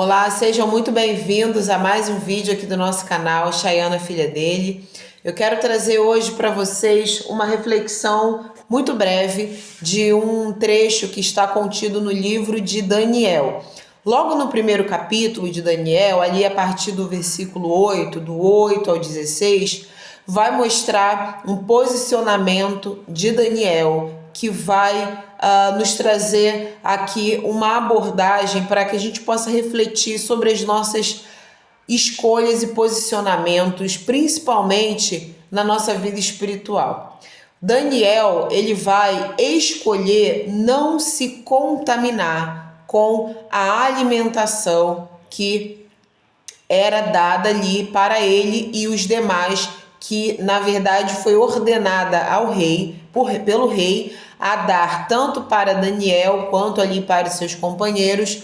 Olá, sejam muito bem-vindos a mais um vídeo aqui do nosso canal, Chayana Filha dele. Eu quero trazer hoje para vocês uma reflexão muito breve de um trecho que está contido no livro de Daniel. Logo no primeiro capítulo de Daniel, ali a partir do versículo 8, do 8 ao 16, vai mostrar um posicionamento de Daniel que vai nos trazer aqui uma abordagem para que a gente possa refletir sobre as nossas escolhas e posicionamentos, principalmente na nossa vida espiritual. Daniel, ele vai escolher não se contaminar com a alimentação que era dada ali para ele e os demais, que na verdade foi ordenada ao rei, pelo rei, a dar tanto para Daniel quanto ali para os seus companheiros,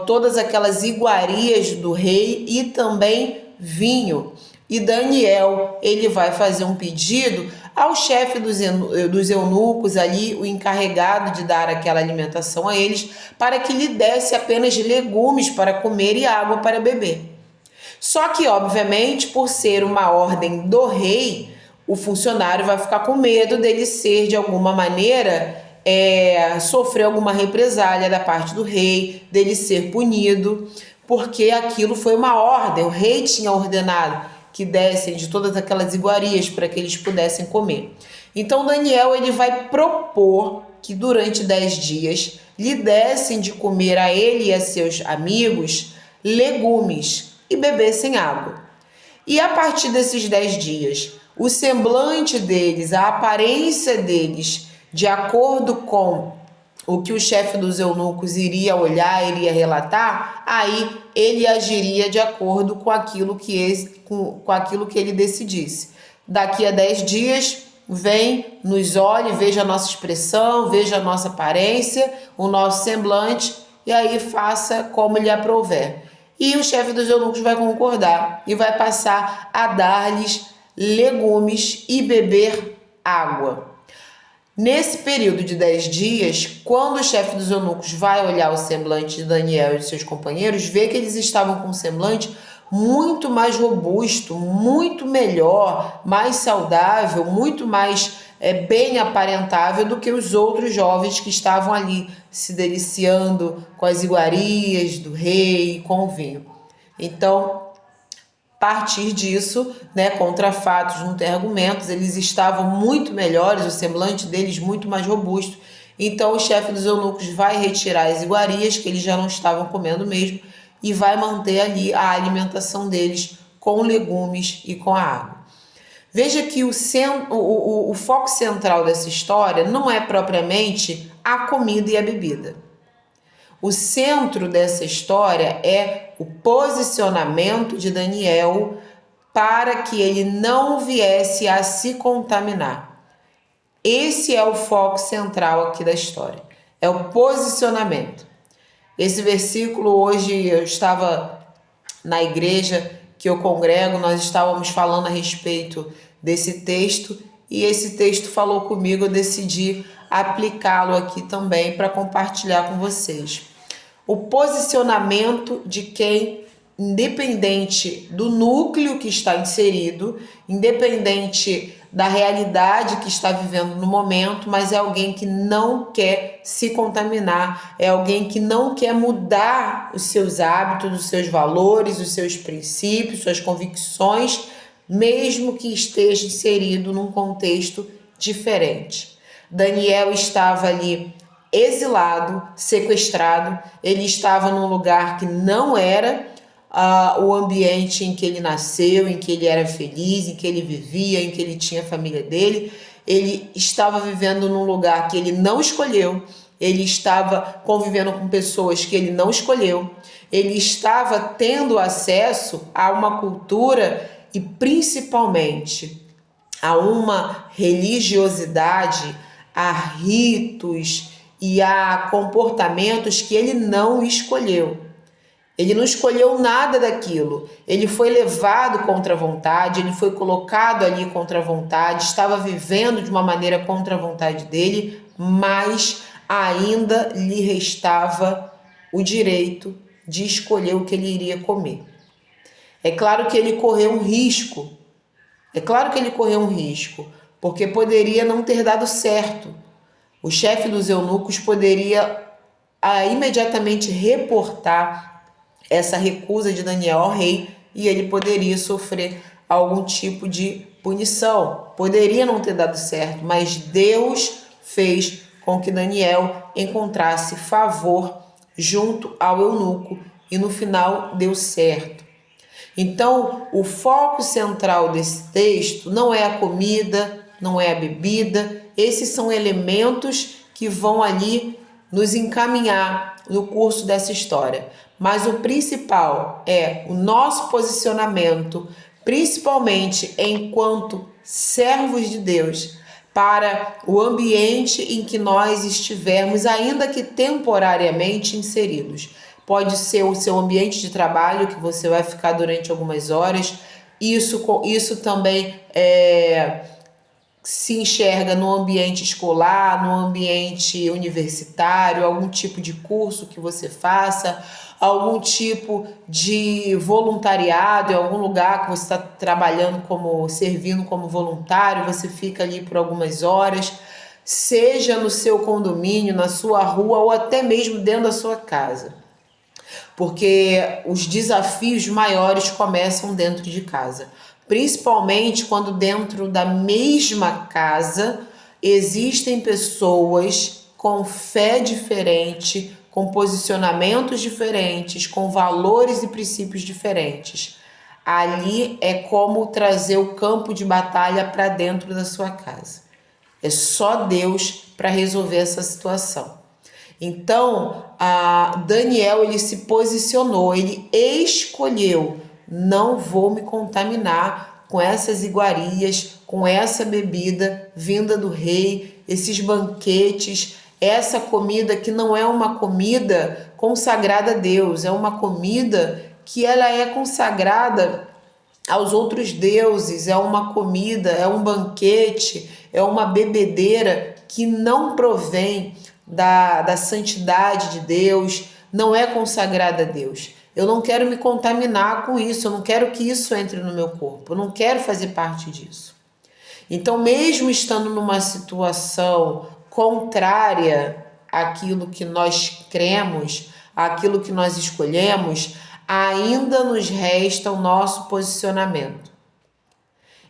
todas aquelas iguarias do rei e também vinho. E Daniel, ele vai fazer um pedido ao chefe dos eunucos ali, o encarregado de dar aquela alimentação a eles, para que lhe desse apenas legumes para comer e água para beber. Só que, obviamente, por ser uma ordem do rei, o funcionário vai ficar com medo dele ser, de alguma maneira, sofrer alguma represália da parte do rei, dele ser punido, porque aquilo foi uma ordem. O rei tinha ordenado que dessem de todas aquelas iguarias para que eles pudessem comer. Então, Daniel, ele vai propor que durante 10 dias lhe dessem de comer a ele e a seus amigos legumes e bebessem água. E a partir desses 10 dias, o semblante deles, a aparência deles, de acordo com o que o chefe dos eunucos iria olhar, iria relatar, aí ele agiria de acordo com aquilo que ele decidisse. Daqui a 10 dias, vem, nos olhe, veja a nossa expressão, veja a nossa aparência, o nosso semblante, e aí faça como lhe aprouver. E o chefe dos eunucos vai concordar e vai passar a dar-lhes legumes e beber água. Nesse período de 10 dias, quando o chefe dos eunucos vai olhar o semblante de Daniel e de seus companheiros, vê que eles estavam com um semblante muito mais robusto, muito melhor, mais saudável, muito mais bem aparentável do que os outros jovens que estavam ali se deliciando com as iguarias do rei e com o vinho. Então, a partir disso, contra fatos, não tem argumentos, eles estavam muito melhores, o semblante deles muito mais robusto. Então o chefe dos eunucos vai retirar as iguarias, que eles já não estavam comendo mesmo, e vai manter ali a alimentação deles com legumes e com a água. Veja que o foco central dessa história não é propriamente a comida e a bebida. O centro dessa história é o posicionamento de Daniel para que ele não viesse a se contaminar. Esse é o foco central aqui da história, é o posicionamento. Esse versículo, hoje eu estava na igreja que eu congrego, nós estávamos falando a respeito desse texto e esse texto falou comigo, eu decidi aplicá-lo aqui também para compartilhar com vocês. O posicionamento de quem, independente do núcleo que está inserido, independente da realidade que está vivendo no momento, mas é alguém que não quer se contaminar, é alguém que não quer mudar os seus hábitos, os seus valores, os seus princípios, suas convicções, mesmo que esteja inserido num contexto diferente. Daniel estava ali exilado, sequestrado, ele estava num lugar que não era o ambiente em que ele nasceu, em que ele era feliz, em que ele vivia, em que ele tinha a família dele. Ele estava vivendo num lugar que ele não escolheu, ele estava convivendo com pessoas que ele não escolheu, ele estava tendo acesso a uma cultura e principalmente a uma religiosidade, a ritos e a comportamentos que ele não escolheu. Ele não escolheu nada daquilo. Ele foi levado contra a vontade, ele foi colocado ali contra a vontade, estava vivendo de uma maneira contra a vontade dele, mas ainda lhe restava o direito de escolher o que ele iria comer. É claro que ele correu um risco. Porque poderia não ter dado certo. O chefe dos eunucos poderia imediatamente reportar essa recusa de Daniel ao rei e ele poderia sofrer algum tipo de punição. Poderia não ter dado certo, mas Deus fez com que Daniel encontrasse favor junto ao eunuco e no final deu certo. Então, o foco central desse texto não é a comida, não é a bebida, esses são elementos que vão ali nos encaminhar no curso dessa história. Mas o principal é o nosso posicionamento, principalmente enquanto servos de Deus, para o ambiente em que nós estivermos, ainda que temporariamente inseridos. Pode ser o seu ambiente de trabalho, que você vai ficar durante algumas horas. Isso também se enxerga no ambiente escolar, no ambiente universitário, algum tipo de curso que você faça, algum tipo de voluntariado, em algum lugar que você está trabalhando servindo como voluntário, você fica ali por algumas horas, seja no seu condomínio, na sua rua ou até mesmo dentro da sua casa. Porque os desafios maiores começam dentro de casa. Principalmente quando dentro da mesma casa existem pessoas com fé diferente, com posicionamentos diferentes, com valores e princípios diferentes. Ali é como trazer o campo de batalha para dentro da sua casa. É só Deus para resolver essa situação. Então, Daniel, ele se posicionou, ele escolheu: não vou me contaminar com essas iguarias, com essa bebida vinda do rei, esses banquetes, essa comida que não é uma comida consagrada a Deus, é uma comida que ela é consagrada aos outros deuses, é uma comida, é um banquete, é uma bebedeira que não provém da santidade de Deus, não é consagrada a Deus. Eu não quero me contaminar com isso, eu não quero que isso entre no meu corpo, eu não quero fazer parte disso. Então, mesmo estando numa situação contrária àquilo que nós cremos, àquilo que nós escolhemos, ainda nos resta o nosso posicionamento.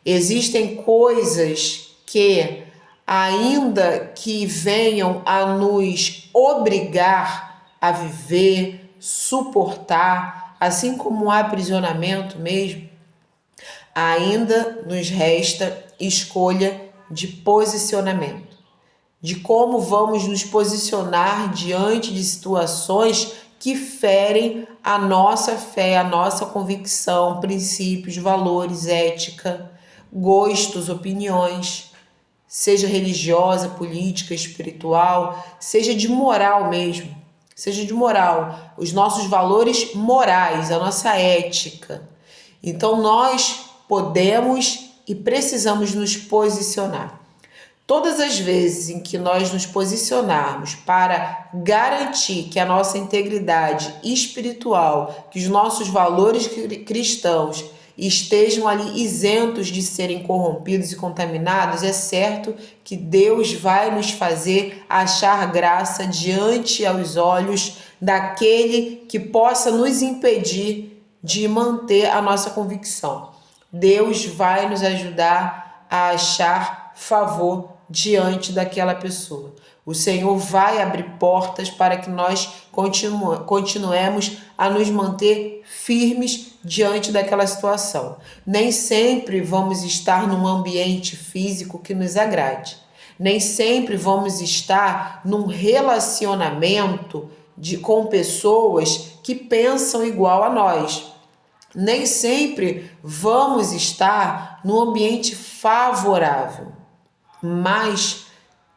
Existem coisas que, ainda que venham a nos obrigar a viver, suportar, assim como um aprisionamento mesmo, ainda nos resta escolha de posicionamento, de como vamos nos posicionar diante de situações que ferem a nossa fé, a nossa convicção, princípios, valores, ética, gostos, opiniões, seja religiosa, política, espiritual, seja de moral mesmo, seja de moral, os nossos valores morais, a nossa ética. Então nós podemos e precisamos nos posicionar. Todas as vezes em que nós nos posicionarmos para garantir que a nossa integridade espiritual, que os nossos valores cristãos estejam ali isentos de serem corrompidos e contaminados, é certo que Deus vai nos fazer achar graça diante aos olhos daquele que possa nos impedir de manter a nossa convicção. Deus vai nos ajudar a achar favor diante daquela pessoa. O Senhor vai abrir portas para que nós continuemos a nos manter firmes diante daquela situação. Nem sempre vamos estar num ambiente físico que nos agrade. Nem sempre vamos estar num relacionamento com pessoas que pensam igual a nós. Nem sempre vamos estar num ambiente favorável. Mas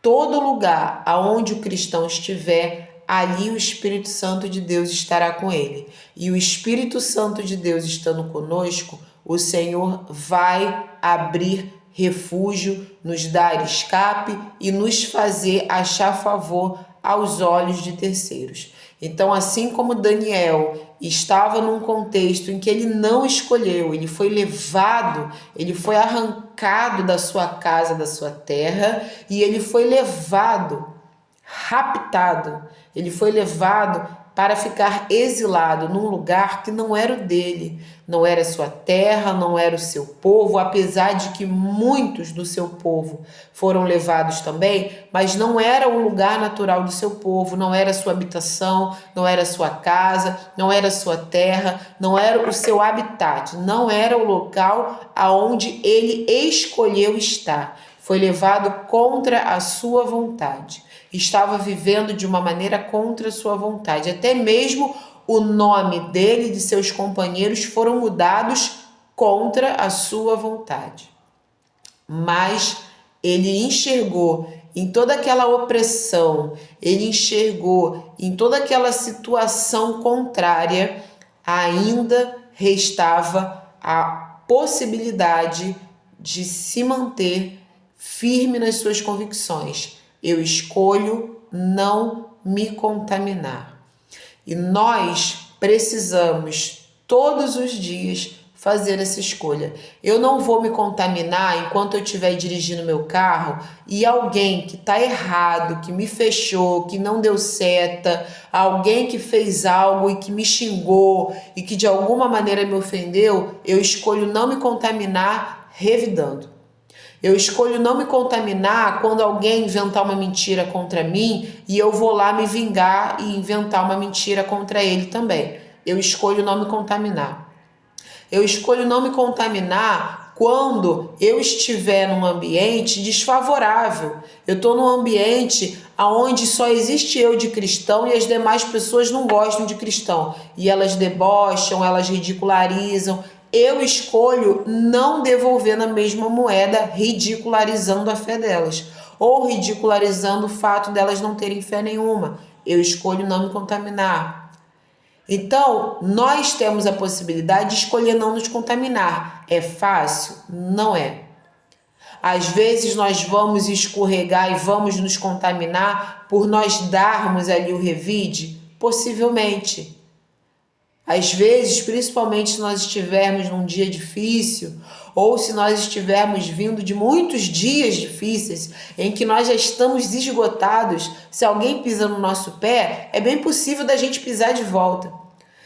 todo lugar aonde o cristão estiver, ali o Espírito Santo de Deus estará com ele. E o Espírito Santo de Deus estando conosco, o Senhor vai abrir refúgio, nos dar escape e nos fazer achar favor aos olhos de terceiros. Então, assim como Daniel estava num contexto em que ele não escolheu, ele foi levado, ele foi arrancado da sua casa, da sua terra, e ele foi levado, raptado, ele foi levado para ficar exilado num lugar que não era o dele, não era a sua terra, não era o seu povo, apesar de que muitos do seu povo foram levados também, mas não era o lugar natural do seu povo, não era a sua habitação, não era a sua casa, não era a sua terra, não era o seu habitat, não era o local aonde ele escolheu estar. Foi levado contra a sua vontade. Estava vivendo de uma maneira contra a sua vontade. Até mesmo o nome dele e de seus companheiros foram mudados contra a sua vontade. Mas ele enxergou em toda aquela opressão, ele enxergou em toda aquela situação contrária, ainda restava a possibilidade de se manter firme nas suas convicções. Eu escolho não me contaminar. E nós precisamos todos os dias fazer essa escolha. Eu não vou me contaminar enquanto eu estiver dirigindo meu carro e alguém que está errado, que me fechou, que não deu seta, alguém que fez algo e que me xingou e que de alguma maneira me ofendeu, eu escolho não me contaminar revidando. Eu escolho não me contaminar quando alguém inventar uma mentira contra mim e eu vou lá me vingar e inventar uma mentira contra ele também. Eu escolho não me contaminar. Eu escolho não me contaminar quando eu estiver num ambiente desfavorável. Eu estou num ambiente onde só existe eu de cristão e as demais pessoas não gostam de cristão. E elas debocham, elas ridicularizam. Eu escolho não devolver na mesma moeda, ridicularizando a fé delas, ou ridicularizando o fato delas não terem fé nenhuma. Eu escolho não me contaminar. Então, nós temos a possibilidade de escolher não nos contaminar. É fácil? Não é. Às vezes nós vamos escorregar e vamos nos contaminar por nós darmos ali o revide? Possivelmente. Às vezes, principalmente se nós estivermos num dia difícil, ou se nós estivermos vindo de muitos dias difíceis, em que nós já estamos esgotados, se alguém pisa no nosso pé, é bem possível da gente pisar de volta.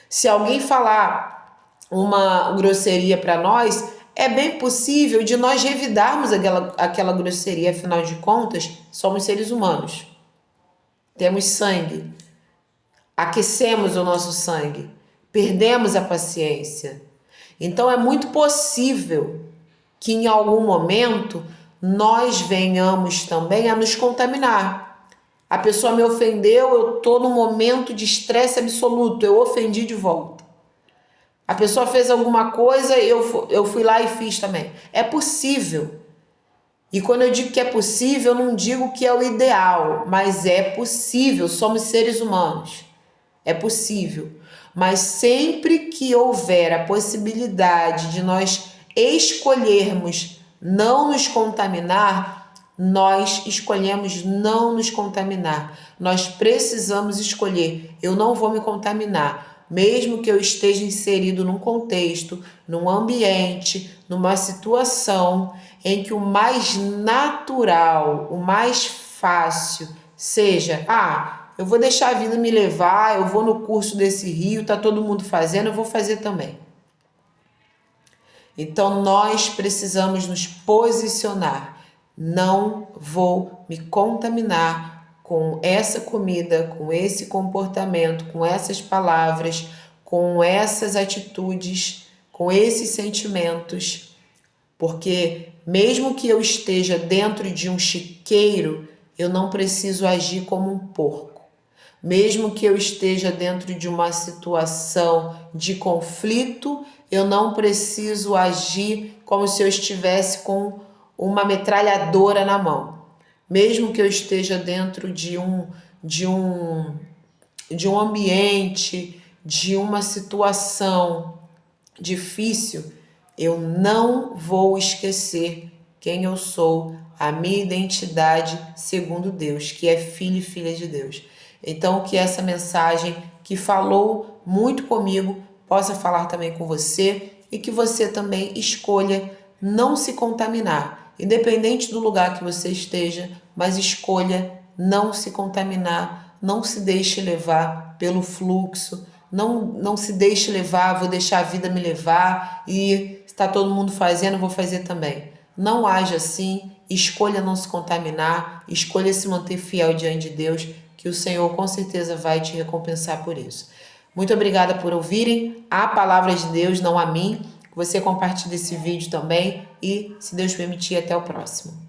Se alguém falar uma grosseria para nós, é bem possível de nós revidarmos aquela grosseria, afinal de contas, somos seres humanos. Temos sangue, aquecemos o nosso sangue. Perdemos a paciência. Então é muito possível que em algum momento nós venhamos também a nos contaminar. A pessoa me ofendeu, eu estou num momento de estresse absoluto, eu ofendi de volta. A pessoa fez alguma coisa, eu fui lá e fiz também. É possível. E quando eu digo que é possível, eu não digo que é o ideal, mas é possível, somos seres humanos. É possível. Mas sempre que houver a possibilidade de nós escolhermos não nos contaminar, nós escolhemos não nos contaminar. Nós precisamos escolher, eu não vou me contaminar, mesmo que eu esteja inserido num contexto, num ambiente, numa situação em que o mais natural, o mais fácil seja, eu vou deixar a vida me levar, eu vou no curso desse rio, tá todo mundo fazendo, eu vou fazer também. Então nós precisamos nos posicionar. Não vou me contaminar com essa comida, com esse comportamento, com essas palavras, com essas atitudes, com esses sentimentos, porque mesmo que eu esteja dentro de um chiqueiro, eu não preciso agir como um porco. Mesmo que eu esteja dentro de uma situação de conflito, eu não preciso agir como se eu estivesse com uma metralhadora na mão. Mesmo que eu esteja dentro de um ambiente, de uma situação difícil, eu não vou esquecer quem eu sou, a minha identidade segundo Deus, que é filho e filha de Deus. Então, que essa mensagem que falou muito comigo possa falar também com você e que você também escolha não se contaminar, independente do lugar que você esteja, mas escolha não se contaminar, não se deixe levar pelo fluxo, não se deixe levar, vou deixar a vida me levar e está todo mundo fazendo, vou fazer também. Não haja assim, escolha não se contaminar, escolha se manter fiel diante de Deus, que o Senhor com certeza vai te recompensar por isso. Muito obrigada por ouvirem a palavra de Deus, não a mim. Você compartilhe esse vídeo também e, se Deus permitir, até o próximo.